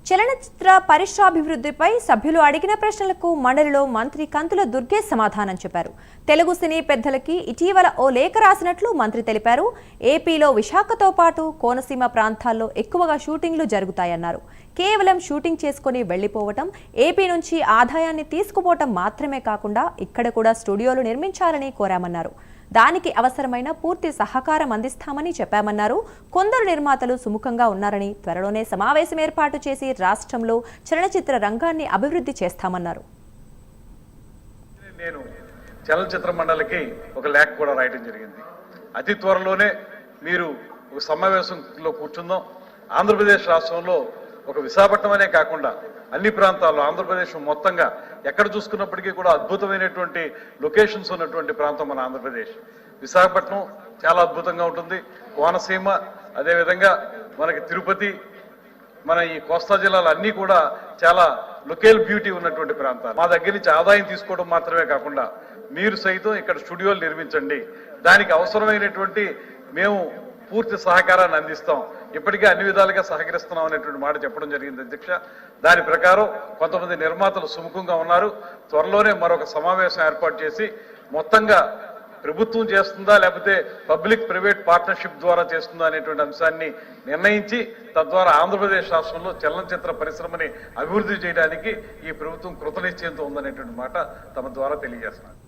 చలనచిత్ర పరిశ్రాభివృద్ధిపై సభ్యులు అడిగిన ప్రశ్నలకు మండలిలో మంత్రి కంతుల దుర్గేష్ సమాధానం చెప్పారు. తెలుగు సినీ పెద్దలకి ఇటీవల ఓ లేఖ రాసినట్లు మంత్రి తెలిపారు. ఏపీలో విశాఖతో పాటు కోనసీమ ప్రాంతాల్లో ఎక్కువగా షూటింగ్లు జరుగుతాయన్నారు. కేవలం షూటింగ్ చేసుకుని వెళ్లిపోవటం, ఏపీ నుంచి ఆదాయాన్ని తీసుకుపోవటం మాత్రమే కాకుండా ఇక్కడ కూడా స్టూడియోలు నిర్మించాలని కోరామన్నారు. దానికి అవసరమైన పూర్తి సహకారం అందిస్తామని చెప్పామన్నారు. కొందరు నిర్మాతలు సుముఖంగా ఉన్నారని, త్వరలోనే సమావేశం ఏర్పాటు చేసి రాష్ట్రంలో చలనచిత్ర రంగాన్ని అభివృద్ధి చేస్తామన్నారు. నేను చలనచిత్ర మండలికి ఒక లేఖ కూడా రాయడం జరిగింది. అతి త్వరలోనే మీరు ఒక సమావేశంలో కూర్చుందాం. ఆంధ్రప్రదేశ్ రాష్ట్రంలో ఒక విశాఖపట్నం అనే కాకుండా అన్ని ప్రాంతాల్లో ఆంధ్రప్రదేశ్ మొత్తంగా ఎక్కడ చూసుకున్నప్పటికీ కూడా అద్భుతమైనటువంటి లొకేషన్స్ ఉన్నటువంటి ప్రాంతం మన ఆంధ్రప్రదేశ్. విశాఖపట్నం చాలా అద్భుతంగా ఉంటుంది. కోనసీమ, అదేవిధంగా మనకి తిరుపతి, మన ఈ కోస్తా జిల్లాలు అన్నీ కూడా చాలా లొకేల్ బ్యూటీ ఉన్నటువంటి ప్రాంతాలు. మా దగ్గర నుంచి ఆదాయం తీసుకోవడం మాత్రమే కాకుండా మీరు సైతం ఇక్కడ స్టూడియోలు నిర్మించండి, దానికి అవసరమైనటువంటి మేము పూర్తి సహకారాన్ని అందిస్తాం, ఇప్పటికే అన్ని విధాలుగా సహకరిస్తున్నాం అనేటువంటి మాట చెప్పడం జరిగింది అధ్యక్ష. దాని ప్రకారం కొంతమంది నిర్మాతలు సుముఖంగా ఉన్నారు. త్వరలోనే మరొక సమావేశం ఏర్పాటు చేసి మొత్తంగా ప్రభుత్వం చేస్తుందా లేకపోతే పబ్లిక్ ప్రైవేట్ పార్ట్నర్షిప్ ద్వారా చేస్తుందా అనేటువంటి అంశాన్ని నిర్ణయించి తద్వారా ఆంధ్రప్రదేశ్ రాష్ట్రంలో చలనచిత్ర పరిశ్రమని అభివృద్ధి చేయడానికి ఈ ప్రభుత్వం కృతనిశ్చయంతో ఉందనేటువంటి మాట తమ ద్వారా తెలియజేస్తున్నారు.